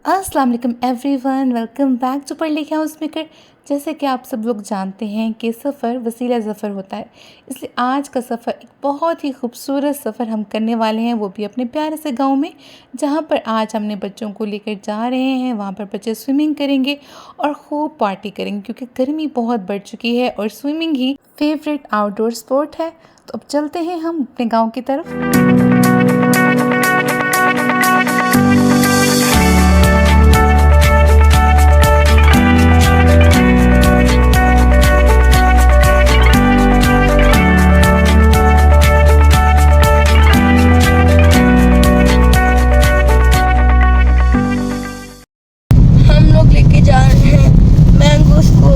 अस्सलाम वालेकुम everyone, welcome back to पढ़ लिखे हाउस मेकर। जैसे कि आप सब लोग जानते हैं कि सफ़र वसीला ज़फ़र होता है, इसलिए आज का सफ़र एक बहुत ही खूबसूरत सफ़र हम करने वाले हैं, वो भी अपने प्यारे से गांव में, जहां पर आज हमने बच्चों को लेकर जा रहे हैं। वहां पर बच्चे स्विमिंग करेंगे और खूब पार्टी करेंगे क्योंकि गर्मी बहुत बढ़ चुकी है और स्विमिंग ही फेवरेट आउटडोर स्पोर्ट है। तो अब चलते हैं हम अपने गाँव की तरफ। हम लोग लेके जा रहे हैं मैंगोस को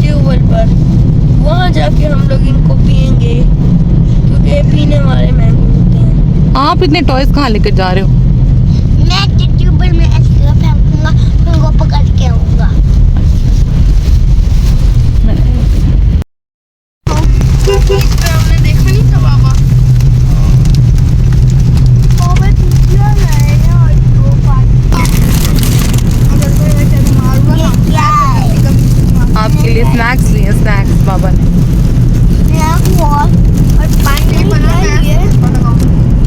ट्यूबवेल पर। वहाँ जाके हम लोग इनको पियेंगे क्योंकि ये पीने वाले मैंगो होते हैं। आप इतने टॉयज कहाँ लेकर जा रहे हो? मैं ट्यूबवेल में ऐसे फेंकूंगा, फिर उनको पकड़ के आऊंगा। हमने देखा नहीं था बाबा। आपके लिए स्नैक्स लिए, स्नैक्स बाबा ने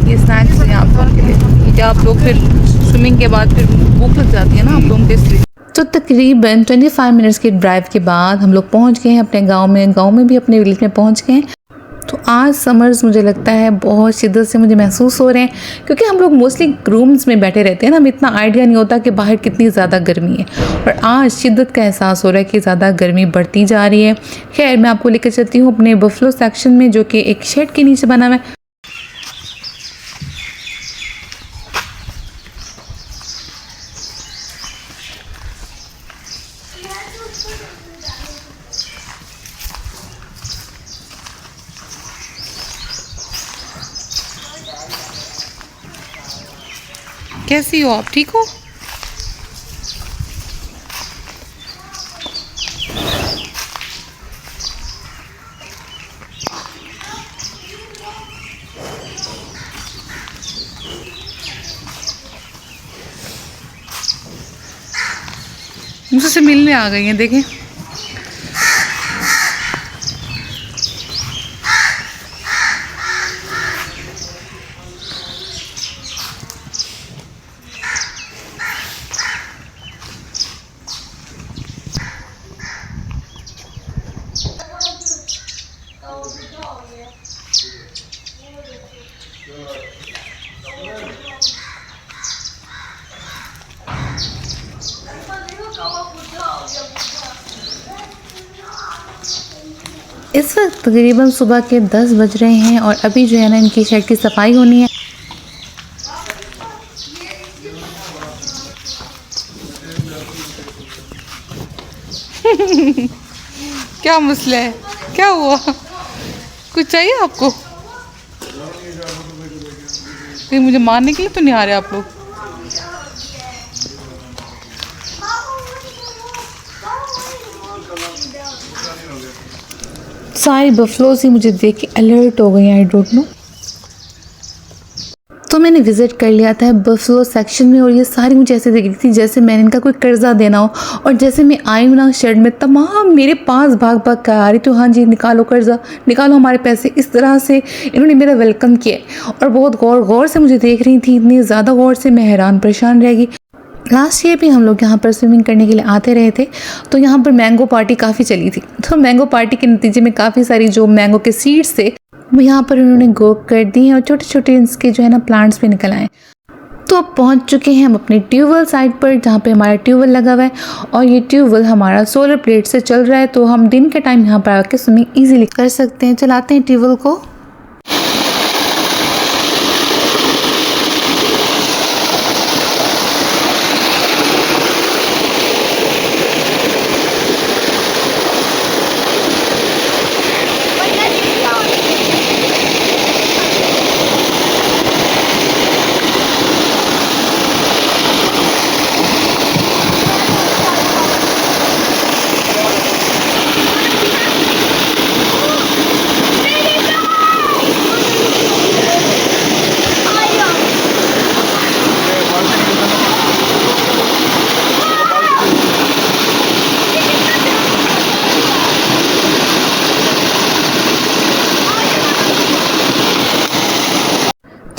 ये स्नैक्स लिए आप लोगों के लिए, क्योंकि आप लोग फिर स्विमिंग के बाद फिर भूख लग जाती है ना आप लोगों के, इसलिए। तो तकरीबन 25 मिनट्स के ड्राइव के बाद हम लोग पहुंच गए हैं अपने गांव में। गांव में भी अपने विलेज में पहुंच गए हैं। तो आज समर्स मुझे लगता है बहुत शिद्दत से मुझे महसूस हो रहे हैं, क्योंकि हम लोग मोस्टली रूम्स में बैठे रहते हैं ना, हमें इतना आइडिया नहीं होता कि बाहर कितनी ज़्यादा गर्मी है। और आज शिद्दत का एहसास हो रहा है कि ज़्यादा गर्मी बढ़ती जा रही है। खैर, मैं आपको लेकर चलती हूँ अपने बफलो सेक्शन में, जो कि एक शेड के नीचे बना हुआ है। कैसी हो आप? ठीक हो? मुझसे मिलने आ गई हैं, देखें। इस वक्त तकरीबन सुबह के 10 बज रहे हैं और अभी जो है ना इनकी शेड की सफाई होनी है। क्या मसला है? क्या हुआ? कुछ चाहिए आपको? कहीं मुझे मारने के लिए तो नहीं आ रहे आप लोग? सारी बफलोज ही मुझे देख के अलर्ट हो गई, आई डोंट नो। तो मैंने विज़िट कर लिया था बफलो सेक्शन में और ये सारी मुझे ऐसे दिख रही थी जैसे मैंने इनका कोई कर्जा देना हो। और जैसे मैं आई हूँ ना शेड में, तमाम मेरे पास भाग भाग कर आ रही, तो हाँ जी निकालो कर्जा, निकालो हमारे पैसे। इस तरह से इन्होंने मेरा वेलकम किया और बहुत गौर गौर से मुझे देख रही थी, इतनी ज़्यादा गौर से मैं हैरान परेशान रह गई। लास्ट ईयर भी हम लोग यहाँ पर स्विमिंग करने के लिए आते रहे थे, तो यहाँ पर मैंगो पार्टी काफ़ी चली थी। तो मैंगो पार्टी के नतीजे में काफ़ी सारी जो मैंगो के सीड्स थे वो यहाँ पर उन्होंने ग्रो कर दिए हैं और छोटे छोटे इसके जो है ना प्लांट्स भी निकल आए। तो अब पहुँच चुके हैं हम अपने ट्यूबवेल साइड पर, जहाँ पे हमारा ट्यूबवेल लगा हुआ है और ये ट्यूबवेल हमारा सोलर प्लेट से चल रहा है, तो हम दिन के टाइम यहाँ पर आकर स्विमिंग ईजिली कर सकते हैं। चलाते हैं ट्यूबवेल को।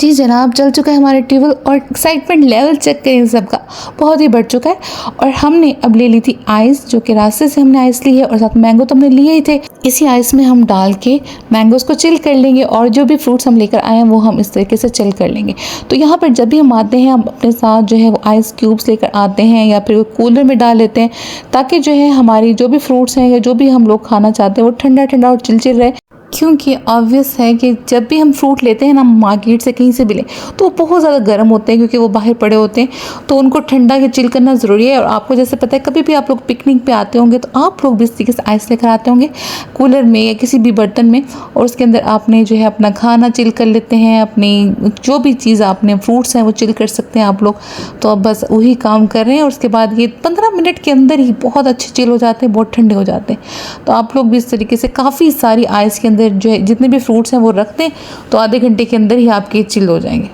जी जनाब, चल चुका है हमारा ट्यूबवेल और एक्साइटमेंट लेवल चेक करें इन सबका, बहुत ही बढ़ चुका है। और हमने अब ले ली थी आइस, जो कि रास्ते से हमने आइस ली है, और साथ मैंगो तो हमने लिए ही थे। इसी आइस में हम डाल के मैंगोज को चिल कर लेंगे, और जो भी फ्रूट्स हम लेकर आए हैं वो हम इस तरीके से चिल कर लेंगे। तो यहाँ पर जब भी हम आते हैं, हम अपने साथ जो है वो आइस क्यूब्स लेकर आते हैं, या फिर कूलर में डाल लेते हैं, ताकि जो है हमारी जो भी फ्रूट्स हैं या जो भी हम लोग खाना चाहते हैं वो ठंडा ठंडा और चिलचिल रहे। क्योंकि ऑब्वियस है कि जब भी हम फ्रूट लेते हैं ना मार्केट से कहीं से भी लें, तो वो बहुत ज़्यादा गर्म होते हैं, क्योंकि वो बाहर पड़े होते हैं, तो उनको ठंडा या चिल करना ज़रूरी है। और आपको जैसे पता है, कभी भी आप लोग पिकनिक पे आते होंगे तो आप लोग भी इस तरीके से आइस लेकर आते होंगे कूलर में या किसी भी बर्तन में, और उसके अंदर आपने जो है अपना खाना चिल कर लेते हैं, अपनी जो भी चीज़ आपने फ्रूट्स हैं वो चिल कर सकते हैं आप लोग। तो अब बस वही काम कर रहे हैं, और उसके बाद ये 15 मिनट के अंदर ही बहुत अच्छे चिल हो जाते हैं, बहुत ठंडे हो जाते हैं। तो आप लोग भी इस तरीके से काफ़ी सारी आइस के अंदर जो है जितने भी फ्रूट्स हैं वो रख दें, तो आधे घंटे के अंदर ही आपके चिल हो जाएंगे।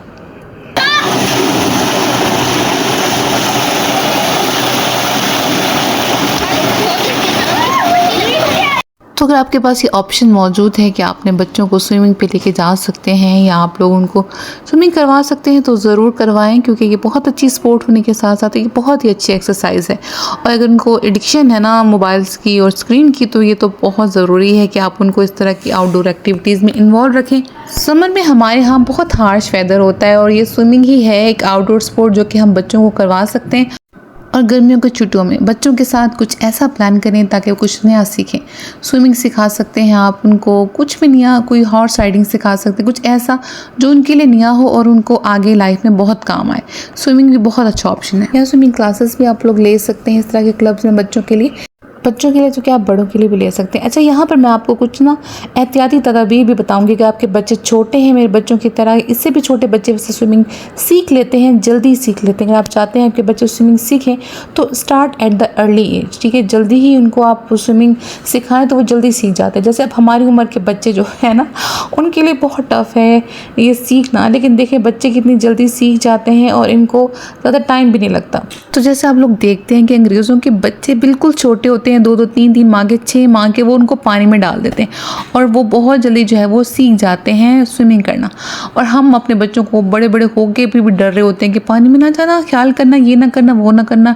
तो अगर आपके पास ये ऑप्शन मौजूद है कि आपने बच्चों को स्विमिंग पे लेके जा सकते हैं, या आप लोग उनको स्विमिंग करवा सकते हैं, तो ज़रूर करवाएं, क्योंकि ये बहुत अच्छी स्पोर्ट होने के साथ साथ ये बहुत ही अच्छी एक्सरसाइज है। और अगर उनको एडिक्शन है ना मोबाइल्स की और स्क्रीन की, तो ये तो बहुत ज़रूरी है कि आप उनको इस तरह की आउटडोर एक्टिविटीज़ में इन्वॉल्व रखें। समर में हमारे यहाँ बहुत हार्श वेदर होता है, और ये स्विमिंग ही है एक आउटडोर स्पोर्ट जो कि हम बच्चों को करवा सकते हैं। और गर्मियों की छुट्टियों में बच्चों के साथ कुछ ऐसा प्लान करें ताकि वो कुछ नया सीखें। स्विमिंग सिखा सकते हैं आप उनको, कुछ भी नया, कोई हॉर्स राइडिंग सिखा सकते हैं, कुछ ऐसा जो उनके लिए नया हो और उनको आगे लाइफ में बहुत काम आए। स्विमिंग भी बहुत अच्छा ऑप्शन है। या स्विमिंग क्लासेस भी आप लोग ले सकते हैं इस तरह के क्लब्स में बच्चों के लिए तो क्या आप बड़ों के लिए भी ले सकते हैं। अच्छा, यहाँ पर मैं आपको कुछ ना एहतियाती तदाबीर भी बताऊंगी कि आपके बच्चे छोटे हैं मेरे बच्चों की तरह, इससे भी छोटे बच्चे वैसे स्विमिंग सीख लेते हैं, जल्दी सीख लेते हैं। अगर आप चाहते हैं आपके बच्चे स्विमिंग सीखें तो start at the early age, ठीक है। जल्दी ही उनको आप स्विमिंग सिखाएं तो वो जल्दी सीख जाते हैं। जैसे अब हमारी उम्र के बच्चे जो है ना, उनके लिए बहुत टफ है ये सीखना, लेकिन देखिए बच्चे कितनी जल्दी सीख जाते हैं और इनको ज़्यादा टाइम भी नहीं लगता। तो जैसे आप लोग देखते हैं कि अंग्रेज़ों के बच्चे बिल्कुल छोटे होते हैं, 2-2, 3-3 माह के, 6 माह के, वो उनको पानी में डाल देते हैं और वो बहुत जल्दी जो है वो सीख जाते हैं स्विमिंग करना। और हम अपने बच्चों को बड़े बड़े होके भी डर रहे होते हैं कि पानी में ना जाना, ख्याल करना, ये ना करना, वो ना करना।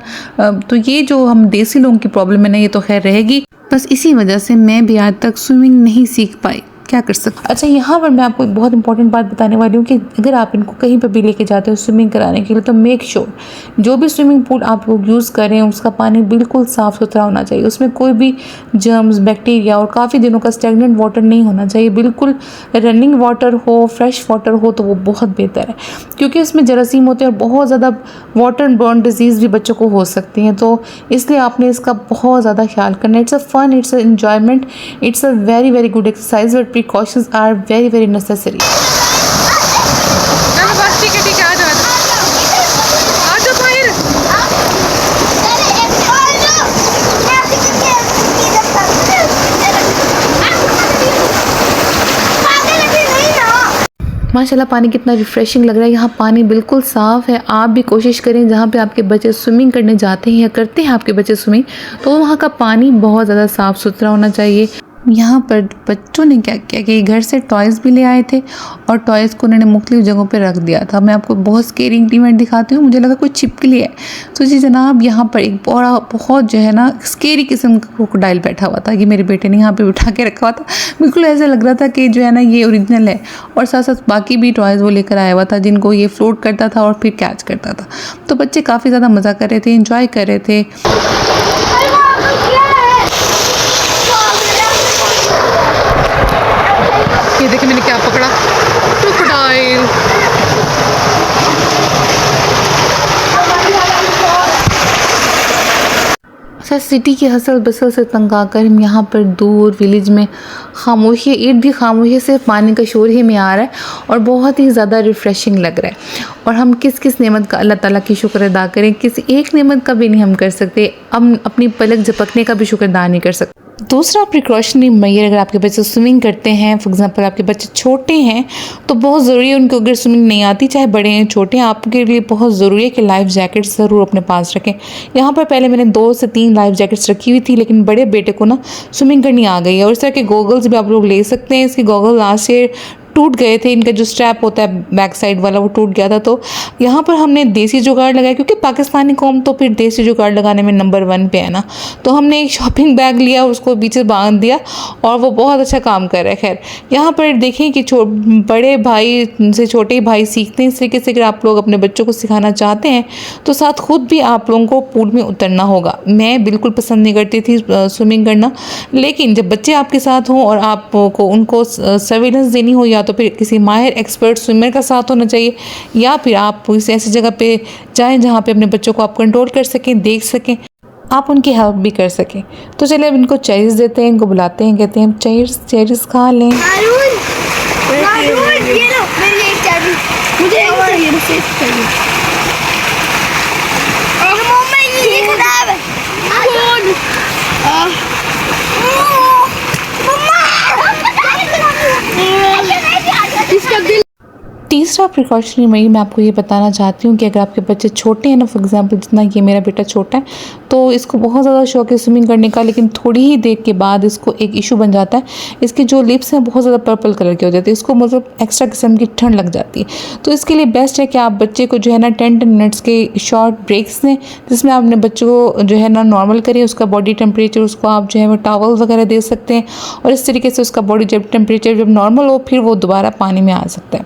तो ये जो हम देसी लोगों की प्रॉब्लम है ना, ये तो खैर रहेगी। बस इसी वजह से मैं भी आज तक स्विमिंग नहीं सीख पाई, क्या कर सकते। अच्छा, यहाँ पर मैं आपको एक बहुत इंपॉर्टेंट बात बताने वाली हूँ कि अगर आप इनको कहीं पर भी लेके जाते हो स्विमिंग कराने के लिए, तो मेक श्योर जो भी स्विमिंग पूल आप लोग यूज़ करें उसका पानी बिल्कुल साफ़ सुथरा होना चाहिए। उसमें कोई भी जर्म्स, बैक्टीरिया और काफ़ी दिनों का स्टेगनेंट वाटर नहीं होना चाहिए। बिल्कुल रनिंग वाटर हो, फ्रेश वाटर हो तो वो बहुत बेहतर है, क्योंकि उसमें जरासीम होते हैं और बहुत ज़्यादा वाटर बॉर्न डिजीज़ भी बच्चों को हो सकती हैं। तो इसलिए आपने इसका बहुत ज़्यादा ख्याल करना। It's a fun, it's a enjoyment, it's a very very good exercise, but precautions are very very necessary। बस ठीक है, आ जाओ बाहर। माशाल्लाह पानी कितना रिफ़्रेशिंग लग रहा है। यहाँ पानी बिल्कुल साफ़ है। आप भी कोशिश करें जहाँ पे आपके बच्चे स्विमिंग करने जाते हैं या करते हैं आपके बच्चे स्विमिंग, तो वहाँ का पानी बहुत ज़्यादा साफ़ सुथरा होना चाहिए। यहाँ पर बच्चों ने क्या किया कि घर से टॉयज़ भी ले आए थे और टॉयज़ को उन्होंने मुख्तलिफ जगहों पे रख दिया था। मैं आपको बहुत स्केरी इवेंट दिखाती हूँ, मुझे लगा कोई छिपकली है। तो जी जनाब, यहाँ पर एक बहुत जो है ना स्केरी किस्म का क्रोकोडाइल बैठा हुआ था। ये मेरे बेटे ने यहाँ पे उठा के रखा हुआ था। बिल्कुल ऐसा लग रहा था कि जो है ना ये ओरिजिनल है, और साथ साथ बाकी भी टॉयज़ वो लेकर आया हुआ था जिनको ये फ्लोट करता था और फिर कैच करता था। तो बच्चे काफ़ी ज़्यादा मज़ा कर रहे थे, इंजॉय कर रहे थे। ये देखिए मैंने क्या पकड़ा, क्रोकोडाइल। अच्छा, सिटी की हसल बसल से तंग आकर हम यहाँ पर दूर विलेज में खामोशी, ईद भी खामोशी, सिर्फ पानी का शोर ही में आ रहा है और बहुत ही ज़्यादा रिफ़्रेशिंग लग रहा है। और हम किस किस नेमत का अल्लाह ताला की शुक्र अदा करें, किसी एक नेमत का भी नहीं हम कर सकते, हम अपनी पलक झपकने का भी शुक्र अदा नहीं कर सकते। दूसरा प्रिकॉशनरी मेजर, अगर आपके बच्चे स्विमिंग करते हैं, फॉर एग्जांपल आपके बच्चे छोटे हैं, तो बहुत ज़रूरी है उनको, अगर स्विमिंग नहीं आती, चाहे बड़े हैं छोटे हैं, आपके लिए बहुत ज़रूरी है कि लाइफ जैकेट्स ज़रूर अपने पास रखें। यहाँ पर पहले मैंने 2 से 3 लाइफ जैकेट्स रखी हुई थी, लेकिन बड़े बेटे को ना स्विमिंग करनी आ गई है। और इस तरह के गॉगल्स भी आप लोग ले सकते हैं। इसकी गॉगल लास्ट ईयर टूट गए थे, इनका जो स्ट्रैप होता है बैक साइड वाला वो टूट गया था। तो यहाँ पर हमने देसी जुगाड़ लगाया, क्योंकि पाकिस्तानी कौम तो फिर देसी जुगाड़ लगाने में नंबर 1 पे है ना। तो हमने एक शॉपिंग बैग लिया, उसको पीछे बांध दिया और वो बहुत अच्छा काम कर रहा है। खैर यहाँ पर देखें कि बड़े भाई से छोटे भाई सीखते हैं। इस तरीके से अगर आप लोग अपने बच्चों को सिखाना चाहते हैं तो साथ खुद भी आप लोगों को पूल में उतरना होगा। मैं बिल्कुल पसंद नहीं करती थी स्विमिंग करना, लेकिन जब बच्चे आपके साथ हों और आपको उनको सर्विलेंस देनी हो, या तो फिर किसी माहिर एक्सपर्ट स्विमर का साथ होना चाहिए, या फिर आप किसी ऐसी जगह पे जाएं जहाँ पे अपने बच्चों को आप कंट्रोल कर सकें, देख सकें, आप उनकी हेल्प भी कर सकें। तो चलिए अब इनको चेरीज़ देते हैं, इनको बुलाते हैं, कहते हैं चेरीज़ खा लें। ये लो मेरे लिए एक चाबी, मुझे ये रिसीव चाहिए। मम्मा ये खराब है। कौन? मम्मा इसका दिल। तीसरा प्रिकॉशनरी मेजर मैं आपको ये बताना चाहती हूँ कि अगर आपके बच्चे छोटे हैं ना, फॉर एग्जांपल जितना ये मेरा बेटा छोटा है, तो इसको बहुत ज़्यादा शौक है स्विमिंग करने का, लेकिन थोड़ी ही देर के बाद इसको एक इशू बन जाता है, इसके जो लिप्स हैं बहुत ज़्यादा पर्पल कलर के हो जाते हैं, इसको मतलब एक्स्ट्रा किस्म की ठंड लग जाती है। तो इसके लिए बेस्ट है कि आप बच्चे को जो है ना 10 मिनट्स के शॉर्ट ब्रेक्स दें, जिसमें आप अपने बच्चों को जो है ना नॉर्मल करें, उसका बॉडी टेम्परेचर, उसको आप जो है वो टॉवल वगैरह दे सकते हैं, और इस तरीके से उसका बॉडी टेम्परेचर जब नॉर्मल हो फिर वो दोबारा पानी में आ सकता है।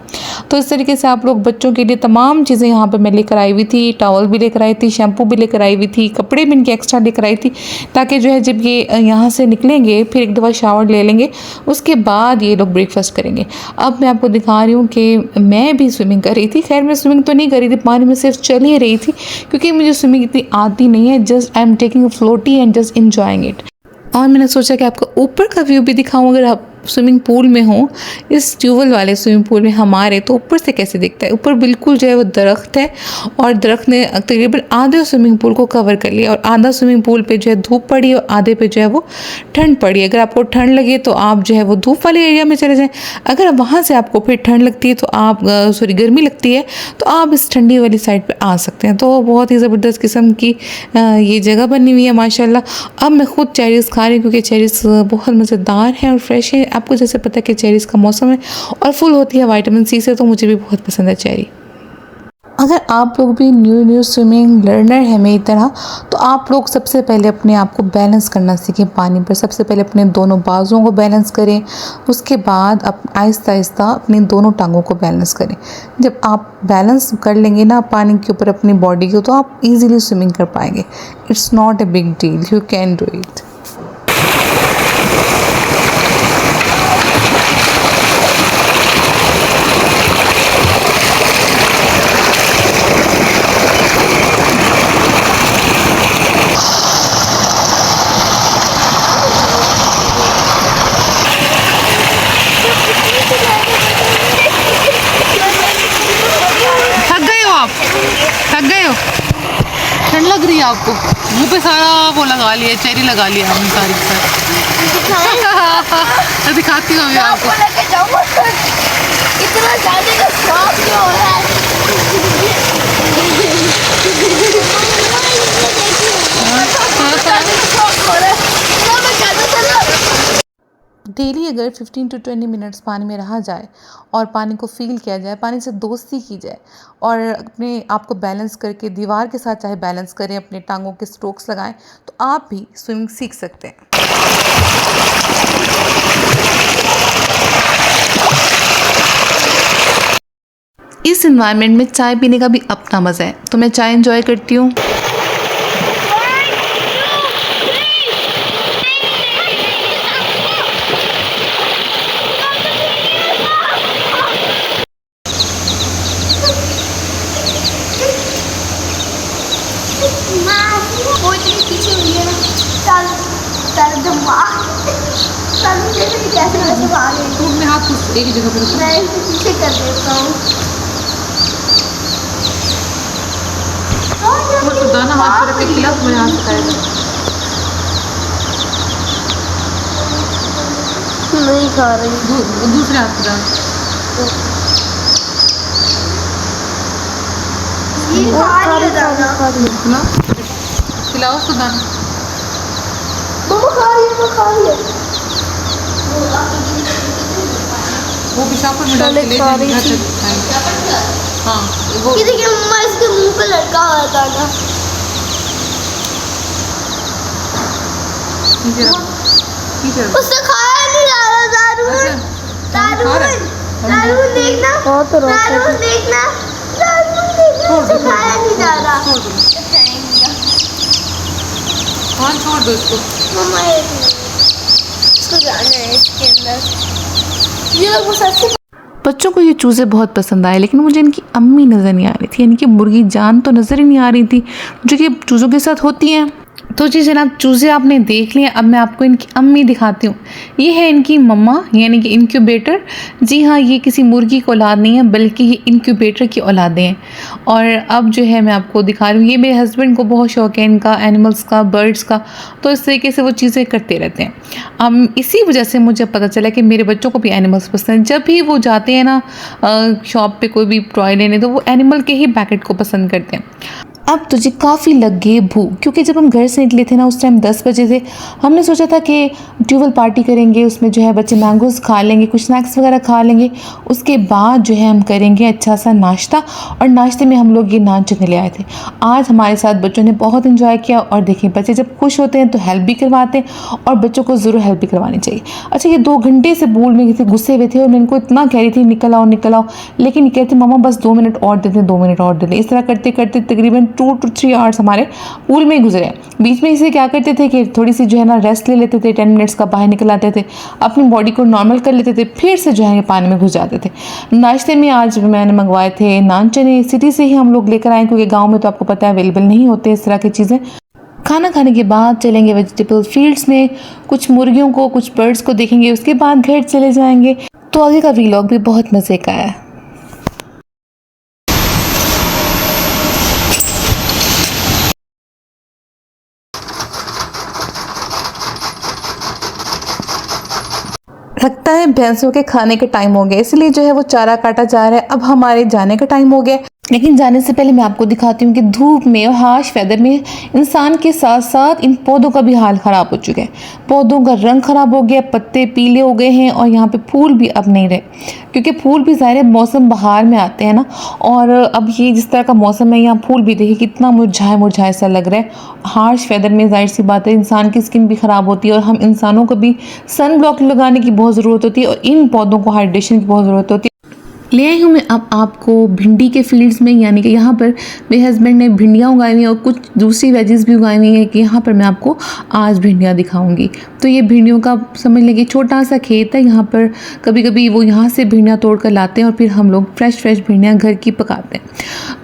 तो इस तरीके से आप लोग बच्चों के लिए तमाम चीज़ें यहाँ पे मैं लेकर आई हुई थी, टॉवल भी लेकर आई थी, शैम्पू भी लेकर आई हुई थी, कपड़े भी इनके एक्स्ट्रा लेकर आई थी, ताकि जो है जब ये यहाँ से निकलेंगे फिर एक दफ़ा शावर ले लेंगे, उसके बाद ये लोग ब्रेकफास्ट करेंगे। अब मैं आपको दिखा रही हूँ कि मैं भी स्विमिंग कर रही थी। खैर मैं स्विमिंग तो नहीं कर रही थी, पानी में सिर्फ चल ही रही थी, क्योंकि मुझे स्विमिंग इतनी आती नहीं है। Just I am taking a floaty and just enjoying it. और मैंने सोचा कि आपको ऊपर का व्यू भी दिखाऊं। अगर आप स्विमिंग पूल में हो, इस ट्यूबवेल वाले स्विमिंग पूल में हमारे, तो ऊपर से कैसे दिखता है। ऊपर बिल्कुल जो है वो दरख्त है, और दरख्त ने तकरीबन आधे स्विमिंग पूल को कवर कर लिया, और आधा स्विमिंग पूल पे जो है धूप पड़ी और आधे पे जो है वो ठंड पड़ी। अगर आपको ठंड लगे तो आप जो है वो धूप वाले एरिया में चले जाएं। अगर वहाँ से आपको फिर ठंड लगती है तो आप गर्मी लगती है तो आप इस ठंडी वाली साइड पर आ सकते हैं। तो बहुत ही ज़बरदस्त किस्म की ये जगह बनी हुई है माशाल्लाह। अब मैं खुद चेरीज़ खा रही हूँ, क्योंकि चेरीज़ बहुत मज़ेदार है और फ्रेश है। आपको जैसे पता है कि चेरीज़ का मौसम है और फुल होती है विटामिन सी से, तो मुझे भी बहुत पसंद है चेरी। अगर आप लोग भी न्यू स्विमिंग लर्नर है मेरी तरह, तो आप लोग सबसे पहले अपने आप को बैलेंस करना सीखें पानी पर। सबसे पहले अपने दोनों बाजुओं को बैलेंस करें, उसके बाद आहिस्ता आहिस्ता अपनी दोनों टांगों को बैलेंस करें। जब आप बैलेंस कर लेंगे ना पानी के ऊपर अपनी बॉडी को, तो आप इजीली स्विमिंग कर पाएंगे। It's not a big deal, you can do it. थक गए हो? ठंड लग रही है आपको? मुंह पे सारा वो लगा लिया, चेरी लगा लिया हमने सारी के साथ। दिखाती हूँ अभी आपको। इतना ज़्यादा का शौक क्यों हो रहा है? डेली अगर 15 to 20 मिनट्स पानी में रहा जाए और पानी को फील किया जाए, पानी से दोस्ती की जाए, और अपने आप को बैलेंस करके दीवार के साथ चाहे बैलेंस करें, अपने टांगों के स्ट्रोक्स लगाएं, तो आप भी स्विमिंग सीख सकते हैं। इस एनवायरनमेंट में चाय पीने का भी अपना मज़ा है, तो मैं चाय एंजॉय करती हूँ। तुमने हाथ एक ही जगह पर रखो। मैं इसे पीछे कर देता हूँ। तो दाना हाथ पर रख के खिला, तुम्हारे हाथ से खाएगा। नहीं खा रही। दूसरे हाथ से दाना खिलाओ उसको दाना। खा रही है। वो पेशाब में डाल के ले खा रही जाएंगे, थी। घर तक खाएंगे। हाँ वो ये देखिए मम्मा इसके मुंह पे लटका हुआ था ना। नीचे रख। उससे खाया नहीं जा रहा दारू। दारू देखना। दारू देखना। उससे खाया नहीं जा रहा। छोड़ दो, हाँ छोड़ दो इसको। मम्मा एक मिनट, इसको जाना है इसके अंदर। ये लोग वो सच्ची बच्चों को ये चूज़े बहुत पसंद आए, लेकिन मुझे इनकी अम्मी नज़र नहीं आ रही थी, यानी कि मुर्गी जान तो नज़र ही नहीं आ रही थी जो कि चूज़ों के साथ होती हैं। तो जी जनाब, चूज़े आपने देख लिए, अब मैं आपको इनकी अम्मी दिखाती हूँ। ये है इनकी मम्मा, यानी कि इनक्यूबेटर। जी हाँ, ये किसी मुर्गी की औलाद नहीं है, बल्कि ये इनक्यूबेटर की औलादें हैं। और अब जो है मैं आपको दिखा रही हूँ, ये मेरे हस्बैंड को बहुत शौक है इनका, एनिमल्स का, बर्ड्स का, तो इस तरीके से वो चीज़ें करते रहते हैं। अब इसी वजह से मुझे पता चला कि मेरे बच्चों को भी एनिमल्स पसंद हैं। जब भी वो जाते हैं ना शॉप पे कोई भी टॉय लेने, तो वो एनिमल के ही पैकेट को पसंद करते हैं। अब तुझे काफ़ी लग गई भूख, क्योंकि जब हम घर से निकले थे ना उस टाइम 10 बजे थे। हमने सोचा था कि ट्यूबल पार्टी करेंगे, उसमें जो है बच्चे मैंगोज़ खा लेंगे, कुछ स्नैक्स वगैरह खा लेंगे, उसके बाद जो है हम करेंगे अच्छा सा नाश्ता। और नाश्ते में हम लोग ये नान चने ले आए थे। आज हमारे साथ बच्चों ने बहुत इन्जॉय किया। और देखिए, बच्चे जब खुश होते हैं तो हेल्प भी करवाते हैं, और बच्चों को ज़रूर हेल्प भी करवानी चाहिए। अच्छा, ये 2 घंटे से पूल में थे, गुस्से हुए थे, और मैं इनको इतना कह रही थी निकल आओ निकल आओ, लेकिन ये कहते मम्मा बस 2 मिनट और देते, 2 मिनट और देते। इस तरह करते करते तकरीबन 2 to 3 आवर्स हमारे पूल में ही गुजरे। बीच में इसे क्या करते थे कि थोड़ी सी जो है ना रेस्ट ले लेते थे, 10 मिनट्स का बाहर निकल आते थे, अपनी बॉडी को नॉर्मल कर लेते थे, फिर से जो है पानी में घुस जाते थे। नाश्ते में आज मैंने मंगवाए थे नान चने, सिटी से ही हम लोग लेकर आए, क्योंकि गाँव में तो आपको पता है अवेलेबल नहीं होते इस तरह की चीज़ें। खाना खाने के बाद चलेंगे वेजिटेबल फील्ड्स में, कुछ मुर्गियों को, कुछ बर्ड्स को देखेंगे, उसके बाद घर चले जाएंगे। तो आगे का व्लॉग भी बहुत मज़े का है। लगता है भैंसों के खाने का टाइम हो गया, इसलिए जो है वो चारा काटा जा रहा है। अब हमारे जाने का टाइम हो गया, लेकिन जाने से पहले मैं आपको दिखाती हूँ कि धूप में और हाश वेदर में इंसान के साथ साथ इन पौधों का भी हाल ख़राब हो चुका है। पौधों का रंग ख़राब हो गया, पत्ते पीले हो गए हैं, और यहाँ पे फूल भी अब नहीं रहे, क्योंकि फूल भी ज़ाहिर मौसम बहार में आते हैं ना। और अब ये जिस तरह का मौसम है, यहाँ फूल भी देखिए कितना मुरझाए मुरझाए सा लग रहा है। हार्श वेदर में जाहिर सी बात है इंसान की स्किन भी ख़राब होती है, और हम इंसानों को भी सन ब्लॉक लगाने की बहुत ज़रूरत होती है, और इन पौधों को हाइड्रेशन की बहुत ज़रूरत होती है। ले आई हूँ मैं अब आपको भिंडी के फील्ड्स में, यानी कि यहाँ पर मेरे हस्बैंड ने भिंडियाँ उगाई हुई हैं और कुछ दूसरी वेजेस भी उगाई हुई हैं, कि यहाँ पर मैं आपको आज भिंडियाँ दिखाऊंगी। तो ये भिंडियों का समझ लें कि छोटा सा खेत है। यहाँ पर कभी कभी वो यहाँ से भिंडियाँ तोड़ कर लाते हैं, और फिर हम लोग फ्रेश भिंडियाँ घर की पकाते हैं।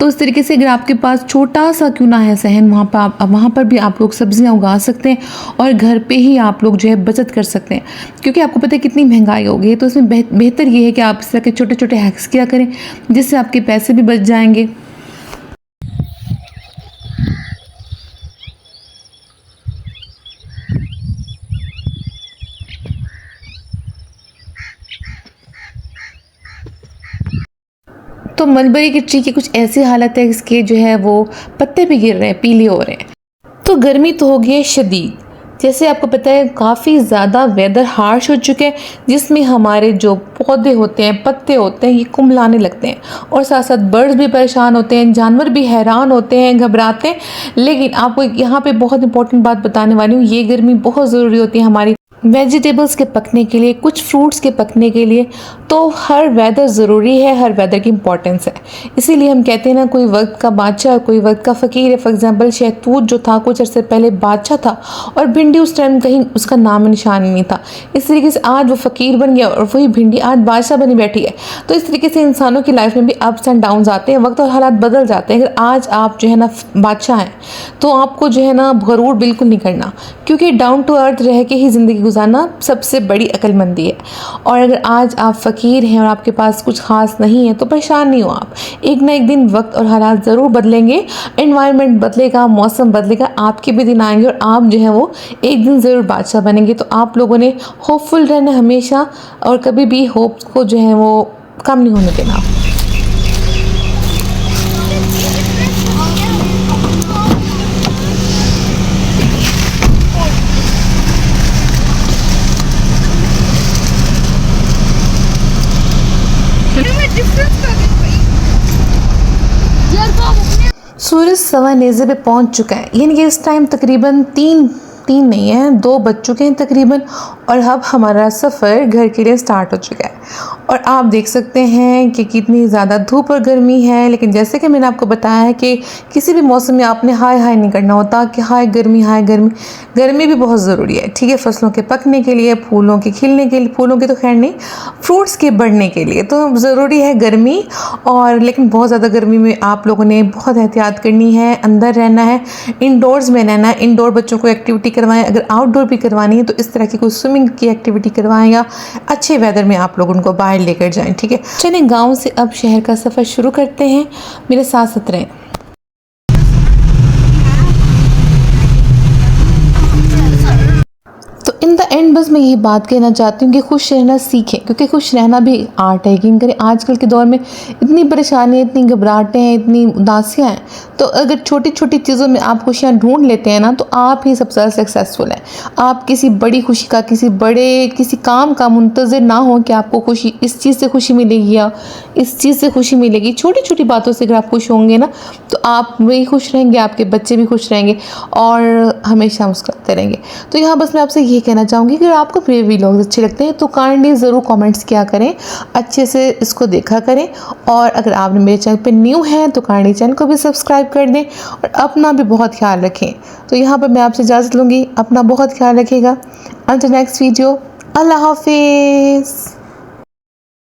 तो इस तरीके से अगर आपके पास छोटा सा क्यों ना है सहन, वहाँ पर भी आप लोग सब्जियाँ उगा सकते हैं, और घर पर ही आप लोग जो है बचत कर सकते हैं, क्योंकि आपको पता है कितनी महंगाई हो गई है। तो इसमें बेहतर ये है कि आप इस तरह के छोटे छोटे हैक्स किया करें, जिससे आपके पैसे भी बच जाएंगे। तो मलबरी की ट्री की कुछ ऐसी हालत है, इसके जो है वो पत्ते भी गिर रहे हैं, पीले हो रहे हैं। तो गर्मी तो हो गई है शदीद, जैसे आपको पता है काफ़ी ज़्यादा वेदर हार्श हो चुके हैं, जिसमें हमारे जो पौधे होते हैं, पत्ते होते हैं, ये कुम्हलाने लगते हैं, और साथ साथ बर्ड्स भी परेशान होते हैं, जानवर भी हैरान होते हैं, घबराते हैं। लेकिन आपको यहाँ पे बहुत इंपॉर्टेंट बात बताने वाली हूँ, ये गर्मी बहुत ज़रूरी होती है हमारी वेजिटेबल्स के पकने के लिए, कुछ फ्रूट्स के पकने के लिए। तो हर वेदर ज़रूरी है, हर वेदर की इम्पोर्टेंस है। इसीलिए हम कहते हैं ना, कोई वक्त का बादशाह और कोई वक्त का फ़कीर है। फॉर एग्जांपल शहतूत जो था कुछ अर्से पहले बादशाह था, और भिंडी उस टाइम कहीं उसका नाम निशान ही नहीं था। इस तरीके से आज वो फ़कीर बन गया, और वही भिंडी आज बादशाह बनी बैठी है। तो इस तरीके से इंसानों की लाइफ में भी अप्स एंड डाउन्स आते हैं, वक्त और हालात बदल जाते हैं। अगर आज आप जो है ना बादशाह हैं, तो आपको जो है ना गरूर बिल्कुल नहीं करना, क्योंकि डाउन टू अर्थ रह के ही ज़िंदगी गुजारना सबसे बड़ी अक्लमंदी है। और अगर आज आप फ़कीर हैं और आपके पास कुछ ख़ास नहीं है, तो परेशान नहीं हो आप। एक ना एक दिन वक्त और हालात ज़रूर बदलेंगे, एनवायरनमेंट बदलेगा, मौसम बदलेगा, आपके भी दिन आएंगे, और आप जो है वो एक दिन ज़रूर बादशाह बनेंगे। तो आप लोगों ने होपफुल रहना हमेशा, और कभी भी होप को जो है वो कम नहीं होने देना। सूरज सवा नेज़े पे पहुंच चुका है, यानी कि इस टाइम तकरीबन तीन नहीं है, 2 बज चुके हैं तकरीबन, और अब हमारा सफ़र घर के लिए स्टार्ट हो चुका है। और आप देख सकते हैं कि कितनी ज़्यादा धूप और गर्मी है, लेकिन जैसे कि मैंने आपको बताया है कि किसी भी मौसम में आपने हाय हाय नहीं करना होता कि हाय गर्मी गर्मी भी बहुत ज़रूरी है, ठीक है, फसलों के पकने के लिए, फूलों के खिलने के लिए, फूलों के तो खैर नहीं, फ्रूट्स के बढ़ने के लिए तो ज़रूरी है गर्मी। और लेकिन बहुत ज़्यादा गर्मी में आप लोगों ने बहुत एहतियात करनी है, अंदर रहना है, इंडोर्स में रहना है, इंडोर बच्चों को एक्टिविटी करवाएं, अगर आउटडोर भी करवानी है तो इस तरह की कोई स्विमिंग की एक्टिविटी करवाएं या अच्छे वेदर में आप लोग उनको बाहर लेकर जाएं, ठीक है। चलिए गांव से अब शहर का सफ़र शुरू करते हैं, मेरे साथ साथ रहें। तो इन द एंड बस मैं यही बात कहना चाहती हूँ कि खुश रहना सीखें, क्योंकि खुश रहना भी आर्ट है। यकीन करें आजकल के दौर में इतनी परेशानी, इतनी घबराहटें हैं, इतनी उदासियाँ हैं, तो अगर छोटी छोटी चीज़ों में आप खुशियाँ ढूंढ लेते हैं ना, तो आप ही सबसे ज़्यादा सक्सेसफुल हैं। आप किसी बड़ी खुशी का, किसी काम का मुंतज़िर ना हो कि आपको खुशी इस चीज़ से खुशी मिलेगी या इस चीज़ से खुशी मिलेगी। छोटी छोटी बातों से अगर आप खुश होंगे ना, तो आप भी खुश रहेंगे, आपके बच्चे भी खुश रहेंगे और हमेशा मुस्कुराते रहेंगे। तो यहाँ बस मैं आपसे ये कहना चाहूँगी कि अगर आपको मेरे वीडियोस अच्छे लगते हैं तो काइंडली ज़रूर कमेंट्स किया करें, अच्छे से इसको देखा करें, और अगर आपने मेरे चैनल पे न्यू हैं तो काइंडली चैनल को भी सब्सक्राइब कर दें और अपना भी बहुत ख्याल रखें। तो यहाँ पर मैं आपसे इजाज़त लूँगी, अपना बहुत ख्याल रखिएगा। अंटिल नेक्स्ट वीडियो, अल्लाह हाफिज़।